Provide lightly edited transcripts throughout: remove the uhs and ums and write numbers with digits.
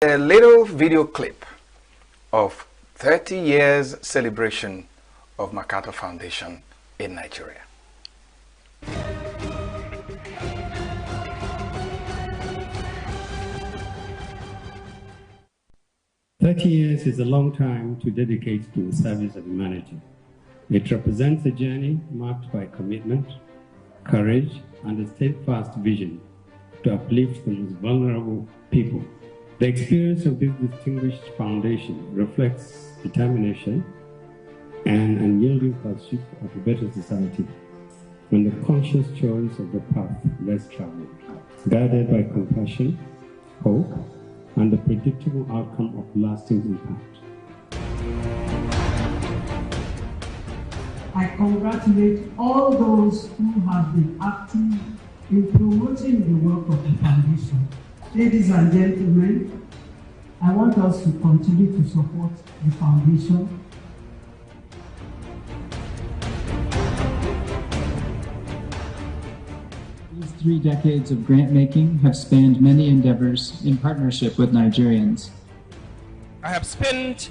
A little video clip of 30 years celebration of MacArthur Foundation in Nigeria. 30 years is a long time to dedicate to the service of humanity. It represents a journey marked by commitment, courage, and a steadfast vision to uplift the most vulnerable people. The experience of this distinguished foundation reflects determination and unyielding pursuit of a better society, and the conscious choice of the path less traveled, guided by compassion, hope, and the predictable outcome of lasting impact. I congratulate all those who have been active in promoting the work of the foundation. Ladies and gentlemen, I want us to continue to support the foundation. These 3 decades of grant making have spanned many endeavors in partnership with Nigerians. I have spent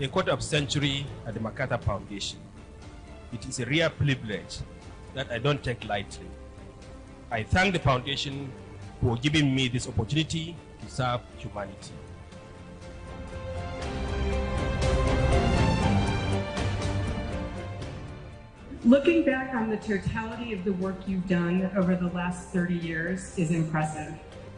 a quarter of a century at the MacArthur Foundation. It is a rare privilege that I don't take lightly. I thank the foundation for giving me this opportunity to serve humanity. Looking back on the totality of the work you've done over the last 30 years is impressive.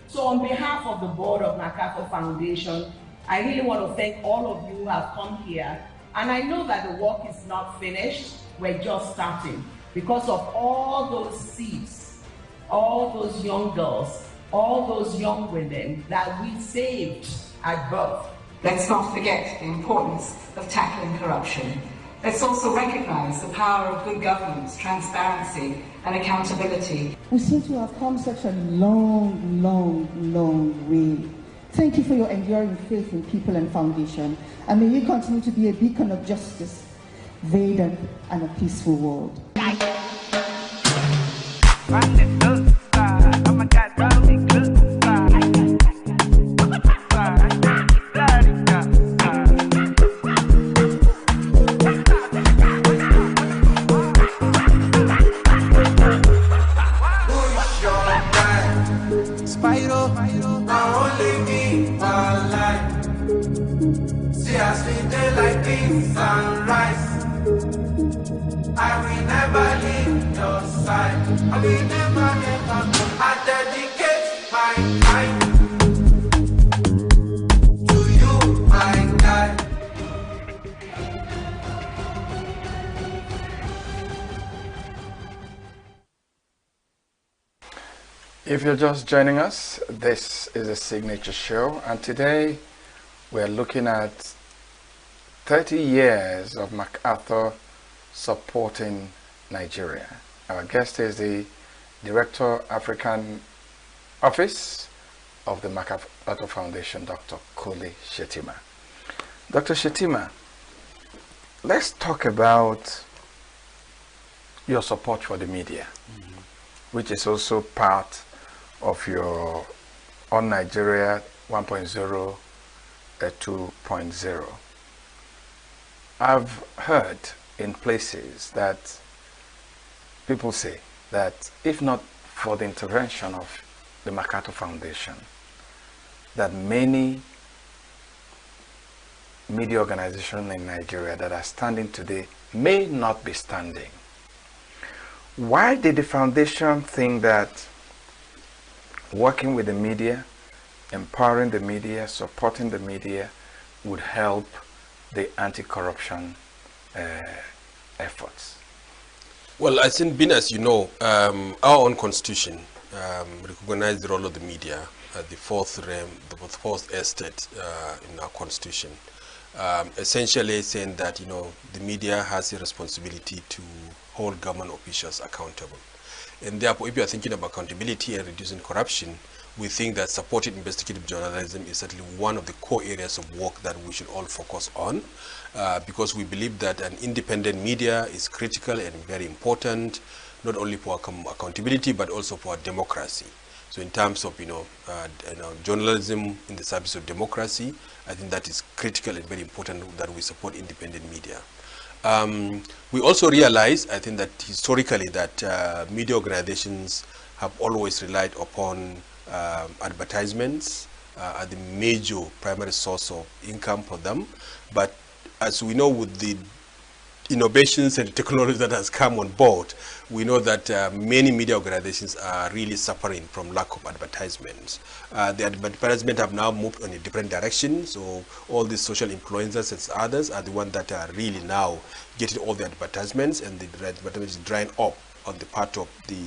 So on behalf of the board of MacArthur Foundation, I really want to thank all of you who have come here. And I know that the work is not finished, we're just starting. Because of all those seeds, all those young girls, all those young women that we saved at birth. Let's not forget the importance of tackling corruption. Let's also recognize the power of good governance, transparency, and accountability. We seem to have come such a long way. Thank you for your enduring faith in people and foundation, and may you continue to be a beacon of justice, vague and a peaceful world. If you're just joining us, this is a signature show, and today we're looking at 30 years of MacArthur supporting Nigeria. Our guest is the Director, African Office of the MacArthur Foundation, Dr. Kule Shetima. Dr. Shetima, let's talk about your support for the media, which is also part of your On Nigeria 1.0 2.0. I've heard in places that people say that if not for the intervention of the MacArthur Foundation, that many media organizations in Nigeria that are standing today may not be standing. Why did the foundation think that working with the media, empowering the media, supporting the media would help the anti-corruption efforts? Well, I think, being as you know, our own constitution recognizes the role of the media as the fourth realm, the fourth estate in our constitution. Essentially saying that, you know, the media has a responsibility to hold government officials accountable. And therefore, if you are thinking about accountability and reducing corruption, we think that supported investigative journalism is certainly one of the core areas of work that we should all focus on, because we believe that an independent media is critical and very important, not only for accountability, but also for democracy. So in terms of journalism in the service of democracy, I think that is critical and very important that we support independent media. We also realize, I think that historically that media organizations have always relied upon advertisements as the major primary source of income for them. But as we know, with the innovations and technology that has come on board, we know that many media organizations are really suffering from lack of advertisements. The advertisements have now moved in a different direction, so all these social influencers and others are the ones that are really now getting all the advertisements, and the advertisements is drying up on the part of the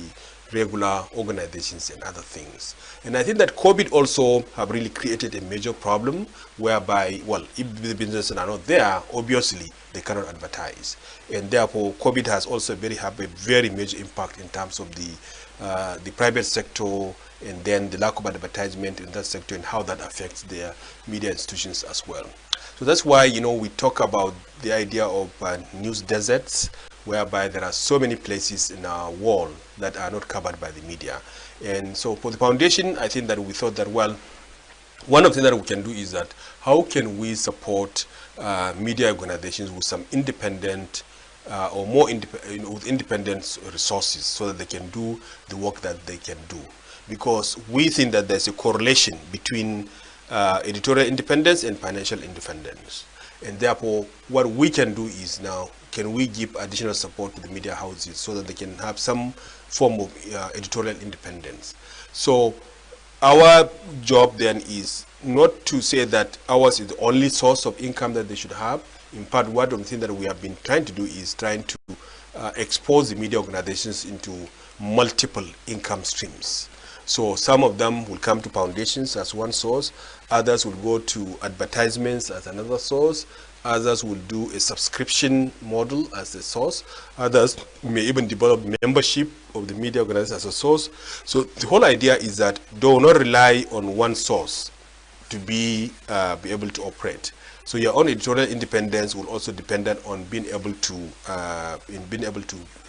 regular organizations and other things. And I think that COVID also have really created a major problem whereby, well, if the businesses are not there, obviously they cannot advertise. And therefore, COVID has also have a very major impact in terms of the private sector, and then the lack of advertisement in that sector and how that affects their media institutions as well. So that's why, we talk about the idea of news deserts, whereby there are so many places in our world that are not covered by the media. And so for the foundation, I think that we thought that, well, one of the things that we can do is that how can we support media organizations with some independent or more with independent resources so that they can do the work that they can do. Because we think that there's a correlation between editorial independence and financial independence. And therefore, what we can do is now, can we give additional support to the media houses so that they can have some form of editorial independence? So our job then is not to say that ours is the only source of income that they should have. In fact, one of the things that we have been trying to do is trying to expose the media organizations into multiple income streams. So some of them will come to foundations as one source, others will go to advertisements as another source, others will do a subscription model as a source, others may even develop membership of the media organization as a source. So the whole idea is that they will not rely on one source to be able to operate. So your own editorial independence will also depend on being able to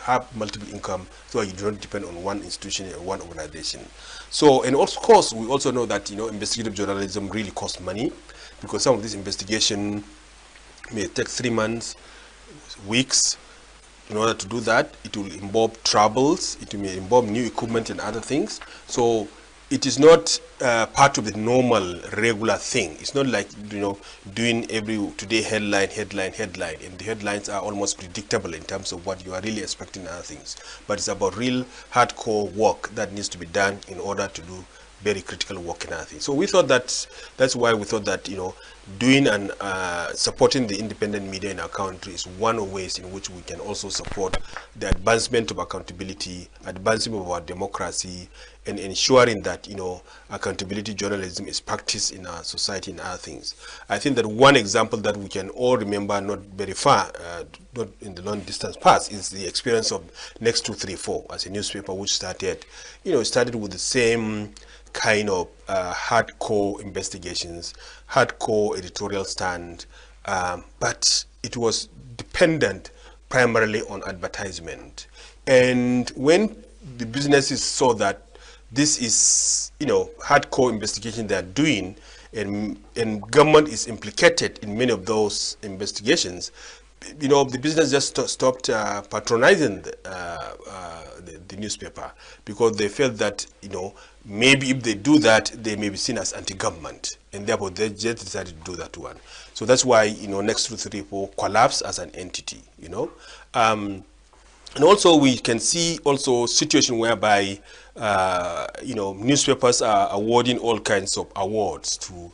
have multiple income, so you do not depend on one institution or one organization. So, and of course, we also know that investigative journalism really costs money, because some of this investigation may take 3 months, weeks. In order to do that, it will involve travels, it may involve new equipment and other things. So it is not part of the normal regular thing. It's not like doing every today headline, and the headlines are almost predictable in terms of what you are really expecting and other things. But it's about real hardcore work that needs to be done in order to do very critical work and other things. So we thought that's why we thought that doing and supporting the independent media in our country is one of the ways in which we can also support the advancement of accountability, advancement of our democracy, and ensuring that accountability journalism is practiced in our society and other things. I think that one example that we can all remember, not very far, not in the long distance past, is the experience of Next 234 as a newspaper, which started with the same kind of hardcore investigations, hardcore editorial stand, but it was dependent primarily on advertisement. And when the businesses saw that this is hardcore investigation they are doing, and government is implicated in many of those investigations, the business just stopped patronizing the newspaper, because they felt that maybe if they do that, they may be seen as anti-government, and therefore they just decided to do that one. So that's why Next 234 collapsed as an entity. And also we can see also situation whereby newspapers are awarding all kinds of awards to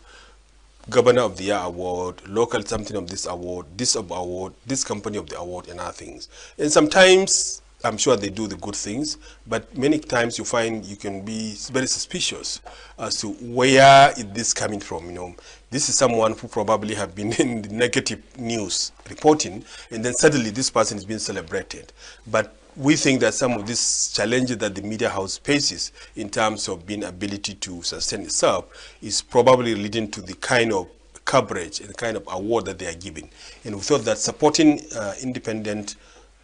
Governor of the Year award, local something of this award, this company of the award, and other things. And sometimes I'm sure they do the good things, but many times you find you can be very suspicious as to where is this coming from. This is someone who probably have been in the negative news reporting, and then suddenly this person is being celebrated. But we think that some of these challenges that the media house faces in terms of being ability to sustain itself is probably leading to the kind of coverage and the kind of award that they are giving. And we thought that supporting independent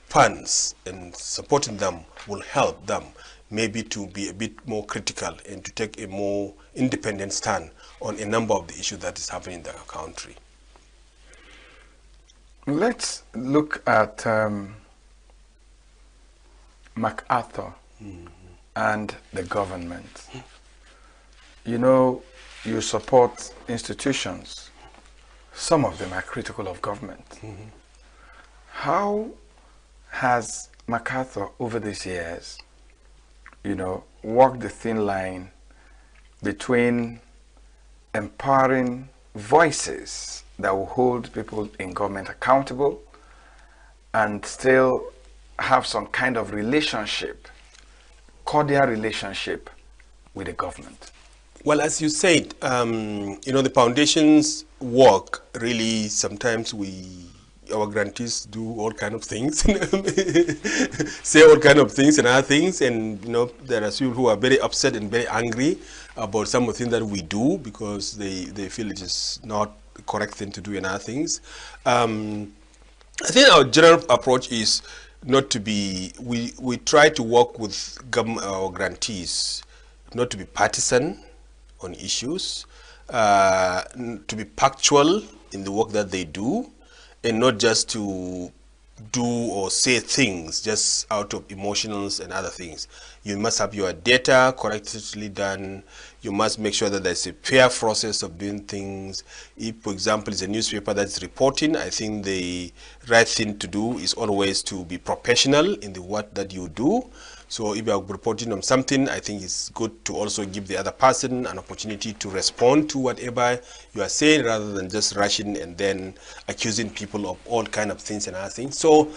funds and supporting them will help them maybe to be a bit more critical and to take a more independent stand on a number of the issues that is happening in the country. Let's look at MacArthur and the government. You know, you support institutions. Some of them are critical of government. How has MacArthur over these years, you know, walked the thin line between empowering voices that will hold people in government accountable and still have some kind of relationship, cordial relationship with the government? Well, as you said, you know, the foundation's work really, sometimes our grantees do all kind of things, say all kind of things and other things, and you know, there are people who are very upset and very angry about some of the things that we do because they feel it is not the correct thing to do and other things. I think our general approach is not to be, we try to work with our grantees not to be partisan on issues, to be punctual in the work that they do, and not just to do or say things just out of emotions and other things. You must have your data correctly done. You must make sure that there's a fair process of doing things. If, for example, it's a newspaper that's reporting, I think the right thing to do is always to be professional in the work that you do. So if you are reporting on something, I think it's good to also give the other person an opportunity to respond to whatever you are saying, rather than just rushing and then accusing people of all kind of things and other things. So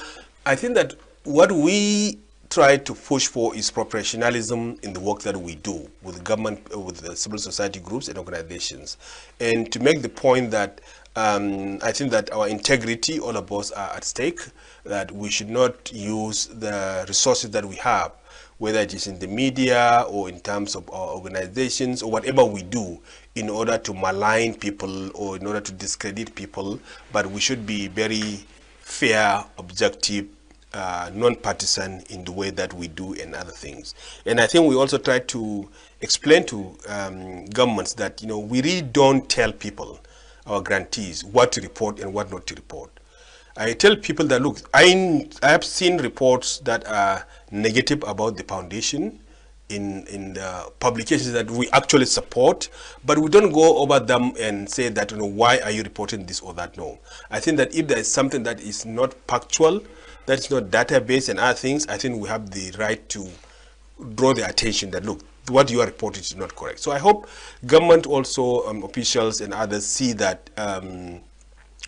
I think that what we try to push for is professionalism in the work that we do with government, with the civil society groups and organizations. And to make the point that I think that our integrity, all of us, are at stake, that we should not use the resources that we have, whether it is in the media or in terms of our organizations or whatever we do, in order to malign people or in order to discredit people, but we should be very fair, objective, non-partisan in the way that we do and other things. And I think we also try to explain to governments that, you know, we really don't tell people, our grantees, what to report and what not to report. I tell people that, look, I have seen reports that are negative about the foundation in the publications that we actually support, but we don't go over them and say that, you know, why are you reporting this or that? No. I think that if there is something that is not factual, that is not database and other things, I think we have the right to draw the attention that, look, what you are reporting is not correct. So I hope government also, officials and others, see that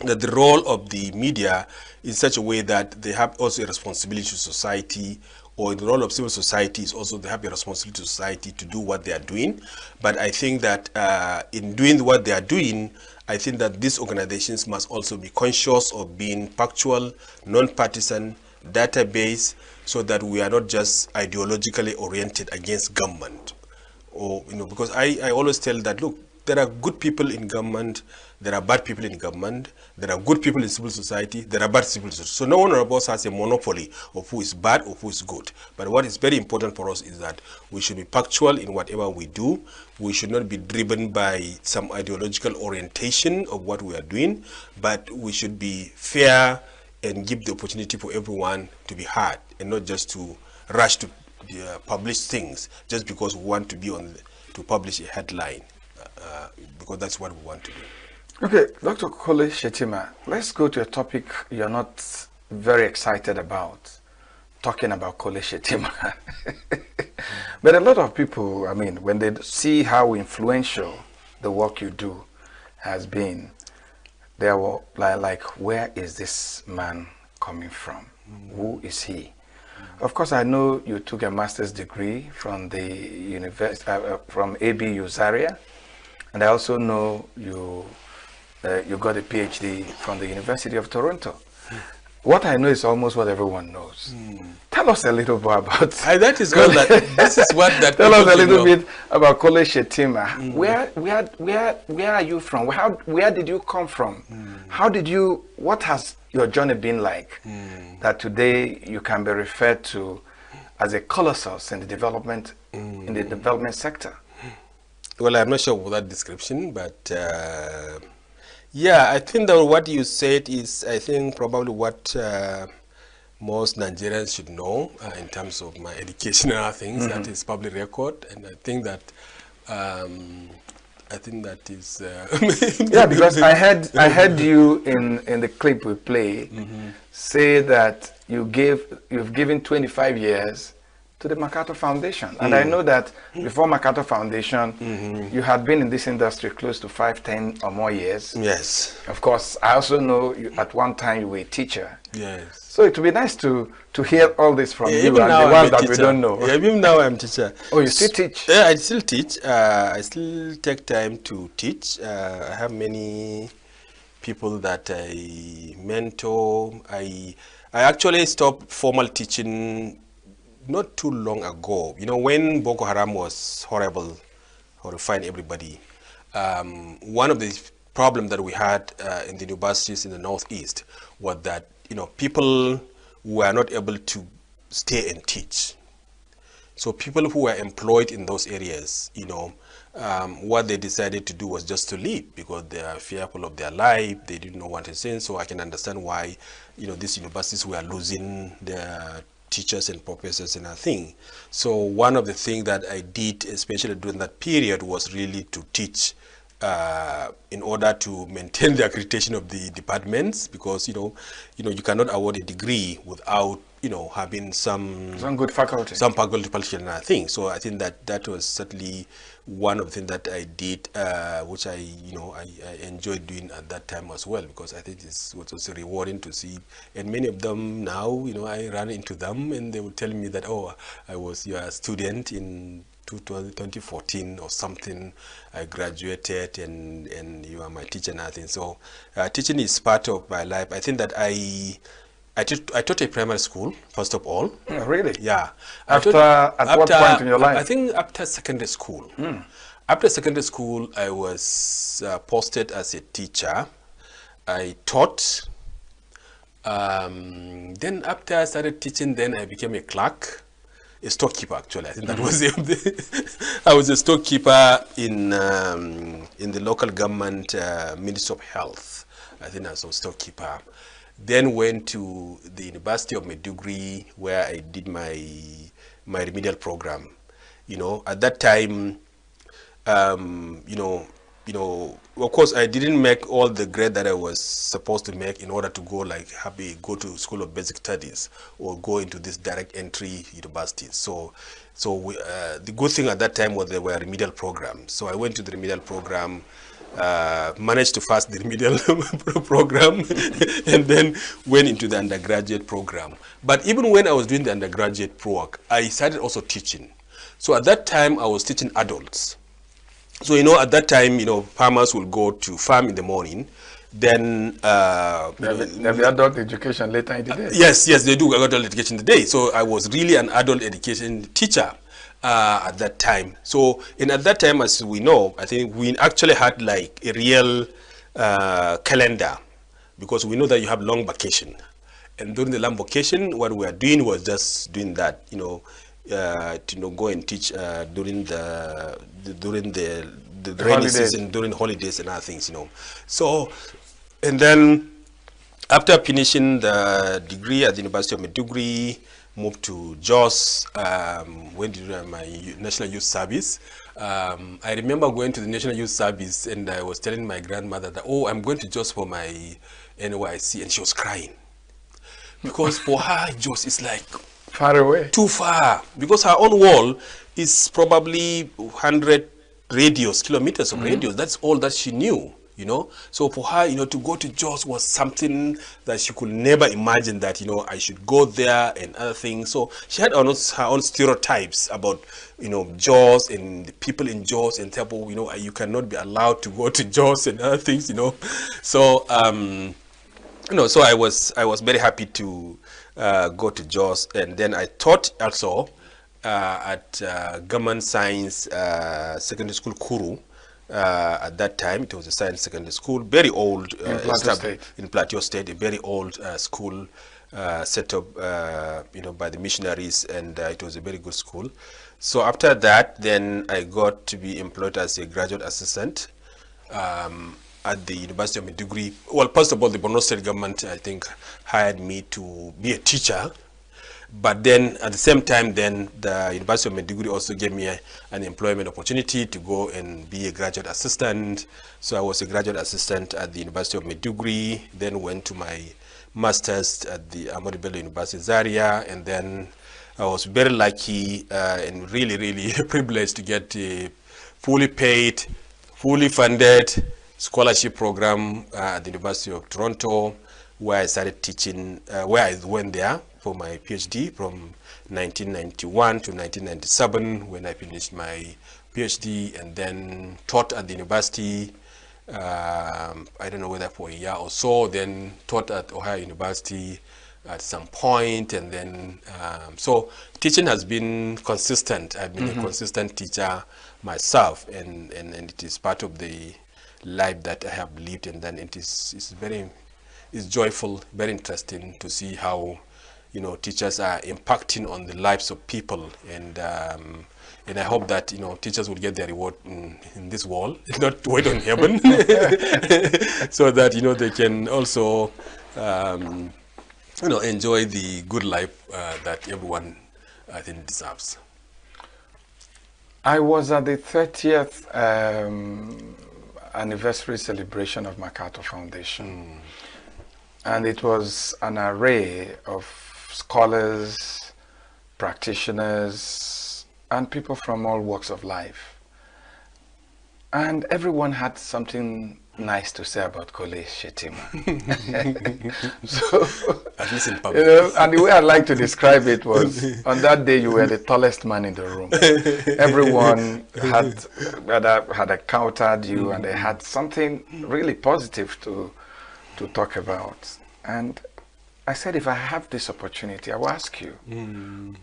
that the role of the media in such a way that they have also a responsibility to society, or the role of civil society is also they have a responsibility to society to do what they are doing. But I think that in doing what they are doing, I think that these organizations must also be conscious of being factual, non-partisan, database, so that we are not just ideologically oriented against government. Or, you know, because I always tell that, look, there are good people in government, there are bad people in government, there are good people in civil society, there are bad civil society. So no one of us has a monopoly of who is bad or who is good. But what is very important for us is that we should be factual in whatever we do. We should not be driven by some ideological orientation of what we are doing, but we should be fair and give the opportunity for everyone to be heard, and not just to rush to publish things just because we want to be to publish a headline, because that's what we want to do. Okay, Dr. Kole Shetima, let's go to a topic you're not very excited about, talking about Kole Shetima. But a lot of people, I mean, when they see how influential the work you do has been, they were like, where is this man coming from? Who is he? Of course, I know you took a master's degree from the from ABU Zaria, and I also know you got a PhD from the University of Toronto. What I know is almost what everyone knows. Tell us a little bit about that is all that. This is what that. Tell us a little bit about Kole Shetima. Where are you from? Where did you come from? How did you? What has your journey been like? That today you can be referred to as a colossus in the development sector. Well, I'm not sure about that description, but yeah, I think that what you said is, I think, probably what most Nigerians should know in terms of my educational things. That is public record, and I think that is yeah, because I heard you in the clip we play say that you've given 25 years to the MacArthur Foundation, and I know that before MacArthur Foundation you had been in this industry close to 5-10 or more years. Yes, of course. I also know at one time you were a teacher. Yes, so it would be nice to hear all this from you and now the ones that we don't know. Yeah, even now I'm a teacher. Oh, you still teach? Yeah, I still teach. I still take time to teach. I have many people that I mentor. I actually stopped formal teaching not too long ago. You know, when Boko Haram was horrifying everybody, one of the problems that we had in the universities in the Northeast was that, you know, people were not able to stay and teach. So people who were employed in those areas, you know, what they decided to do was just to leave because they are fearful of their life. They didn't know what to say. So I can understand why, you know, these universities were losing their teachers and professors and a thing. So one of the things that I did, especially during that period, was really to teach in order to maintain the accreditation of the departments, because you know you cannot award a degree without, you know, having some good faculty, and I think so. I think that was certainly one of the things that I did, which I enjoyed doing at that time as well, because I think it was also rewarding to see. And many of them now, you know, I run into them and they will tell me that, oh, I was your student in 2014 or something. I graduated and you are my teacher and everything. So teaching is part of my life. I think that I taught a primary school, first of all. Oh, really? Yeah. At what point in your life? I think after secondary school. After secondary school, I was posted as a teacher. I taught. Then after I started teaching, then I became a clerk, a storekeeper actually. I think that was I was a storekeeper in the local government Ministry of Health. I think I was a storekeeper. Then went to the University of Maiduguri, where I did my remedial program. You know, at that time, of course, I didn't make all the grade that I was supposed to make in order to go go to School of Basic Studies or go into this direct entry universities. So the good thing at that time was there were remedial programs. So I went to the remedial program. Managed to pass the remedial program and then went into the undergraduate program. But even when I was doing the undergraduate work, I started also teaching. So at that time, I was teaching adults. So, you know, at that time, you know, farmers will go to farm in the morning. Then there'll be adult education later in the day. Yes, they do adult education in the day. So I was really an adult education teacher at that time. So at that time, as we know, I think we actually had like a real calendar, because we know that you have long vacation, and during the long vacation, what we were doing was just doing that, you know, to go and teach during the rainy season, during holidays and other things, you know. So, and then after finishing the degree at the University of Maiduguri, moved to Jos, went to my National Youth Service. I remember going to the National Youth Service and I was telling my grandmother that, oh, I'm going to Jos for my NYC, and she was crying. Because for her, Jos is like far away. Too far. Because her own wall is probably 100 kilometers of radius. That's all that she knew. You know, so for her, you know, to go to Jos was something that she could never imagine that, you know, I should go there and other things. So she had her own stereotypes about, you know, Jos and the people in Jos, and therefore, you know, you cannot be allowed to go to Jos and other things, you know. So, you know, so I was very happy to go to Jos, and then I taught also at Government Science Secondary School Kuru. At that time, it was a science secondary school, very old, in Plateau State, a very old school, set up, by the missionaries, and it was a very good school. So after that, then I got to be employed as a graduate assistant at the University of Maiduguri. Well, first of all, the Borno State government, I think, hired me to be a teacher. But then at the same time, then the University of Maiduguri also gave me an employment opportunity to go and be a graduate assistant. So I was a graduate assistant at the University of Maiduguri, then went to my master's at the Ahmadu Bello University Zaria, and then I was very lucky and really, really privileged to get a fully paid, fully funded scholarship program at the University of Toronto, where I started teaching, where I went there for my PhD from 1991 to 1997 when I finished my PhD, and then taught at the university, I don't know whether for a year or so, then taught at Ohio University at some point, and then so teaching has been consistent. I've been a consistent teacher myself, and it is part of the life that I have lived, and then it's joyful, very interesting to see how teachers are impacting on the lives of people, and I hope that teachers will get their reward in this world, not wait on heaven, so that they can also enjoy the good life that everyone, I think, deserves. I was at the 30th anniversary celebration of MacArthur Foundation, and it was an array of scholars, practitioners, and people from all walks of life. And everyone had something nice to say about Kole Shetima. So, at least in public. And the way I like to describe it was, on that day you were the tallest man in the room. Everyone had encountered you, and they had something really positive to talk about. And I said, if I have this opportunity, I will ask you,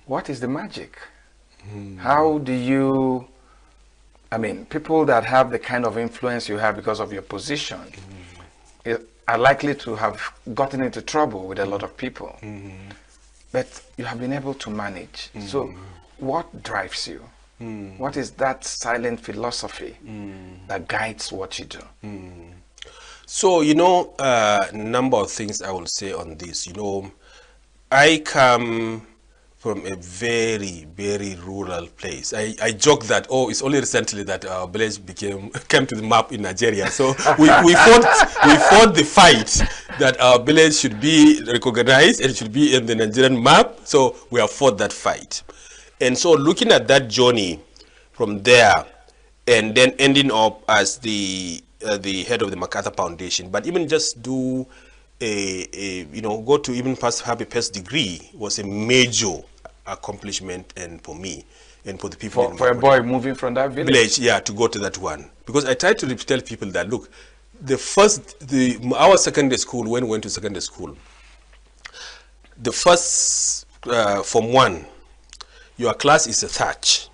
what is the magic? How do you, people that have the kind of influence you have because of your position are likely to have gotten into trouble with a lot of people. But you have been able to manage. So what drives you? What is that silent philosophy that guides what you do? So, number of things I will say on this. I come from a very, very rural place. I joke that, it's only recently that our village came to the map in Nigeria. So we fought the fight that our village should be recognized and should be in the Nigerian map. So we have fought that fight. And so looking at that journey from there, and then ending up as the head of the MacArthur Foundation, but even just do go to even have a first degree was a major accomplishment, and for me and for the people for a boy moving from that village, to go to that one. Because I try to tell people that, look, our secondary school, when we went to secondary school, the first Form 1, your class is a thatch.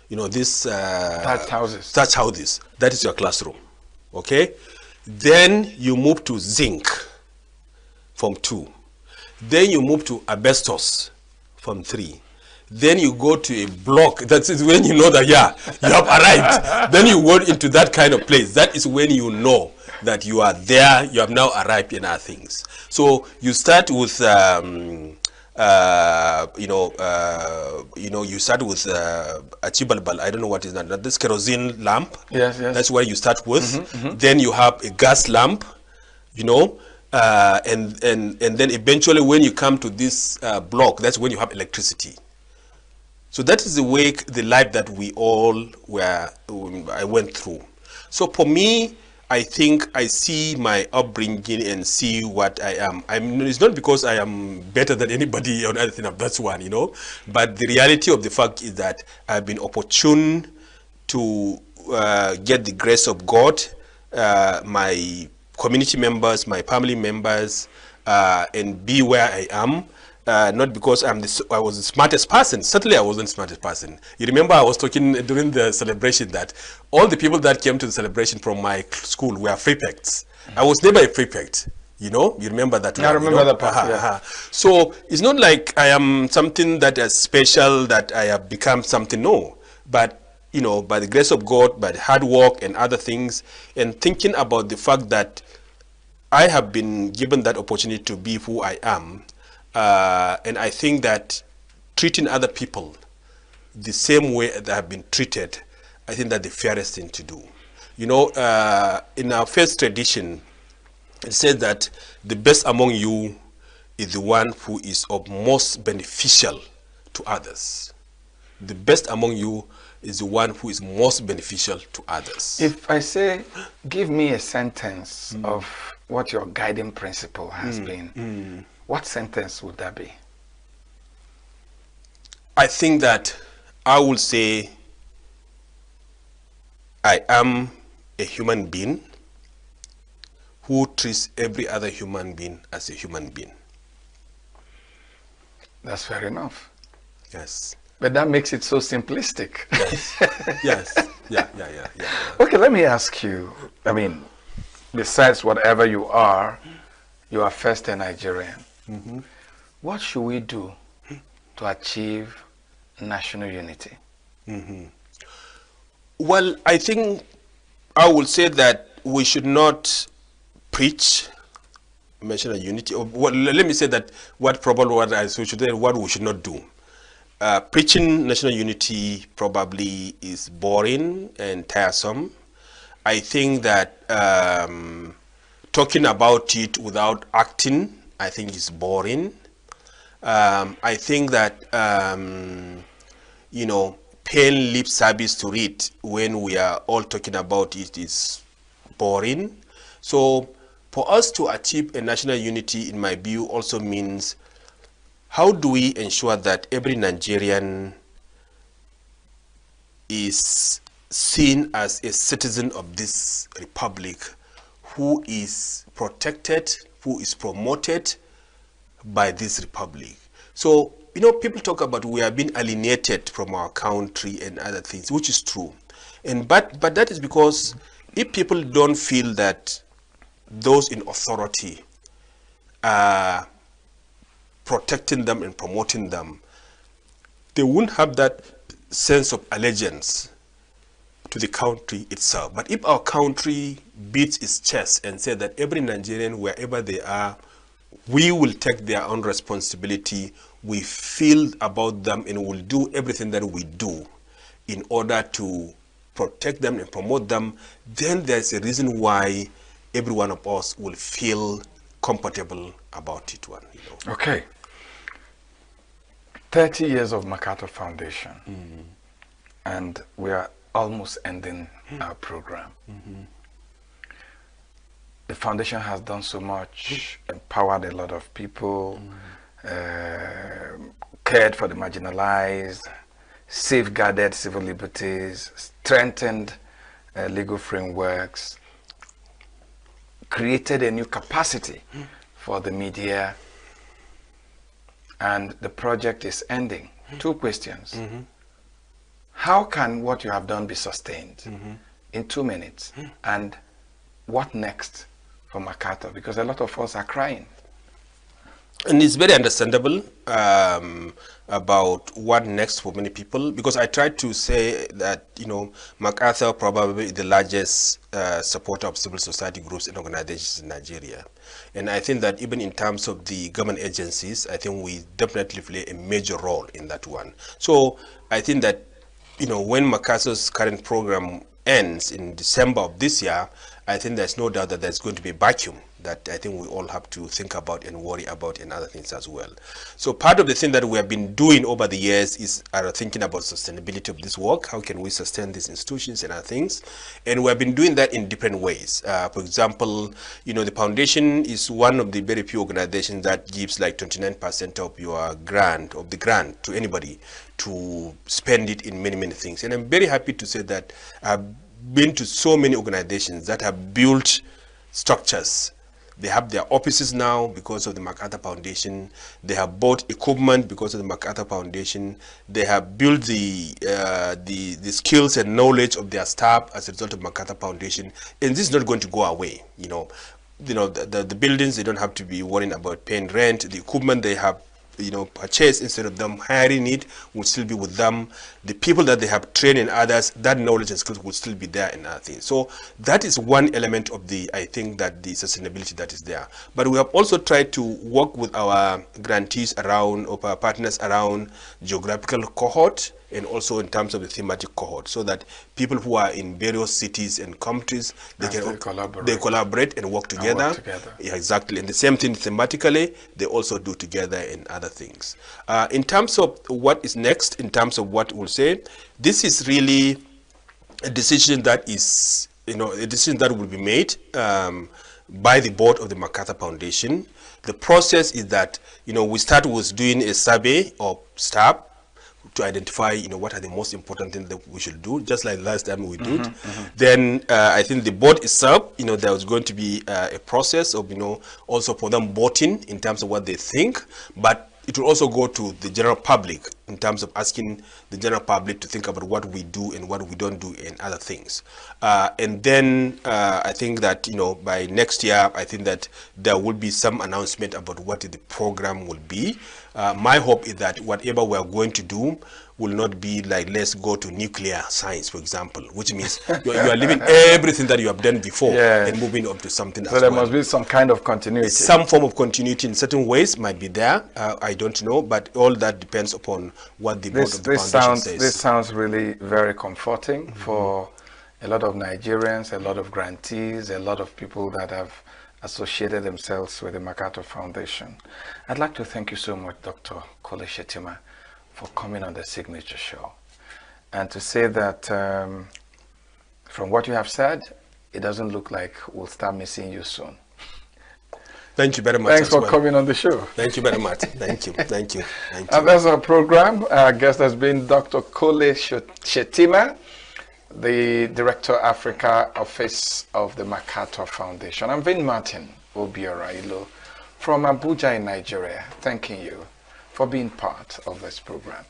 This thatch houses. Thatch houses. That is your classroom. Okay. Then you move to zinc, Form 2. Then you move to asbestos, Form 3. Then you go to a block. That is when you know that you have arrived. Then you go into that kind of place. That is when you know that you are there. You have now arrived in our things. So you start with you start with a chibalbal. I don't know what is that. This kerosene lamp. Yes. That's where you start with. Then you have a gas lamp, and then eventually when you come to this block, that's when you have electricity. So that is the life that we all I went through. So for me, I think I see my upbringing and see what I am. It's not because I am better than anybody or anything of that one, but the reality of the fact is that I've been opportune to get the grace of God, my community members, my family members, and be where I am. Not because I was the smartest person. Certainly I wasn't the smartest person. You remember I was talking during the celebration that all the people that came to the celebration from my school were prefects. I was never a prefect. You know, you remember that I one, remember the part, yeah. So it's not like I am something that is special, that I have become something, no. But, you know, by the grace of God, by the hard work and other things, and thinking about the fact that I have been given that opportunity to be who I am, and I think that treating other people the same way that I've been treated, I think that's the fairest thing to do. You know, in our first tradition, it says that the best among you is the one who is of most beneficial to others. The best among you is the one who is most beneficial to others. If I say, give me a sentence of what your guiding principle has been, what sentence would that be? I think that I will say I am a human being who treats every other human being as a human being. That's fair enough. Yes. But that makes it so simplistic. Yes. Yes. Yeah. Okay, let me ask you, I mean, besides whatever you are first a Nigerian. What should we do to achieve national unity? Well, I think I will say that we should not preach national unity. Well, let me say that what we should not do. Preaching national unity probably is boring and tiresome. I think that talking about it without acting, I think is boring. I think that you know, paying lip service to it when we are all talking about it is boring. So for us to achieve a national unity, in my view, also means how do we ensure that every Nigerian is seen as a citizen of this republic who is protected, who is promoted by this republic. So, you know, people talk about we are being alienated from our country and other things, which is true. But that is because if people don't feel that those in authority are protecting them and promoting them, they won't have that sense of allegiance to the country itself. But if our country beats its chest and says that every Nigerian, wherever they are, we will take their own responsibility, we feel about them, and will do everything that we do in order to protect them and promote them, then there's a reason why every one of us will feel comfortable about it. You know. Okay. 30 years of MacArthur Foundation, and we are almost ending our program. The foundation has done so much, empowered a lot of people, cared for the marginalized, safeguarded civil liberties, strengthened legal frameworks, created a new capacity for the media, and the project is ending. Two questions. How can what you have done be sustained in 2 minutes? And what next for MacArthur? Because a lot of us are crying. And it's very understandable about what next for many people, because I tried to say that, you know, MacArthur probably is the largest supporter of civil society groups and organizations in Nigeria. And I think that even in terms of the government agencies, I think we definitely play a major role in that one. So I think that, you know, when MacArthur's current program ends in December of this year, I think there's no doubt that there's going to be a vacuum that I think we all have to think about and worry about, and other things as well. So part of the thing that we have been doing over the years is thinking about sustainability of this work. How can we sustain these institutions and other things? And we have been doing that in different ways. For example, you know, the foundation is one of the very few organizations that gives like 29% of your grant, to anybody to spend it in many, many things. And I'm very happy to say that I've been to so many organizations that have built structures. They have their offices now because of the MacArthur Foundation. They have bought equipment because of the MacArthur Foundation. They have built the skills and knowledge of their staff as a result of MacArthur Foundation. And this is not going to go away. You know, the buildings, they don't have to be worrying about paying rent. The equipment they have purchased, instead of them hiring it, will still be with them. The people that they have trained in others, that knowledge and skills will still be there in other things. So that is one element of I think that the sustainability that is there. But we have also tried to work with our grantees around, or our partners around geographical cohort, and also in terms of the thematic cohort, so that people who are in various cities and countries, they collaborate and work together. Yeah, exactly. And the same thing thematically, they also do together in other things. In terms of what is next, in terms of what we'll say, this is really a decision that is, a decision that will be made by the board of the MacArthur Foundation. The process is that, we start with doing a survey of staff to identify, what are the most important things that we should do, just like last time we did. Then I think the board itself, there was going to be a process of, also for them voting in terms of what they think, but it will also go to the general public in terms of asking the general public to think about what we do and what we don't do and other things. And then I think that, by next year, I think that there will be some announcement about what the program will be. My hope is that whatever we are going to do will not be like, let's go to nuclear science, for example, which means you are leaving everything that you have done before and moving on to something else. So there must be some kind of continuity. Some form of continuity in certain ways might be there. I don't know, but all that depends upon what the board of the foundation says. This sounds really very comforting for a lot of Nigerians, a lot of grantees, a lot of people that have associated themselves with the MacArthur Foundation. I'd like to thank you so much, Dr. Kole Shetima, for coming on the Signature Show, and to say that from what you have said, it doesn't look like we'll start missing you soon. Thank you very much. Thanks for coming on the show. Thank you very much. Thank you. Thank you. Thank you. And that's our program. Our guest has been Dr. Kole Shetima, the Director Africa Office of the MacArthur Foundation. I'm Vin Martin Obiora from Abuja in Nigeria, thanking you for being part of this program.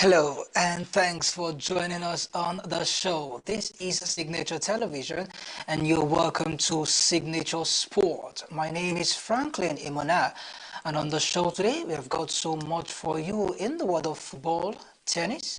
Hello, and thanks for joining us on the show. This is Signature Television, and you're welcome to Signature Sport. My name is Franklin Imona, and on the show today, we have got so much for you in the world of football, tennis,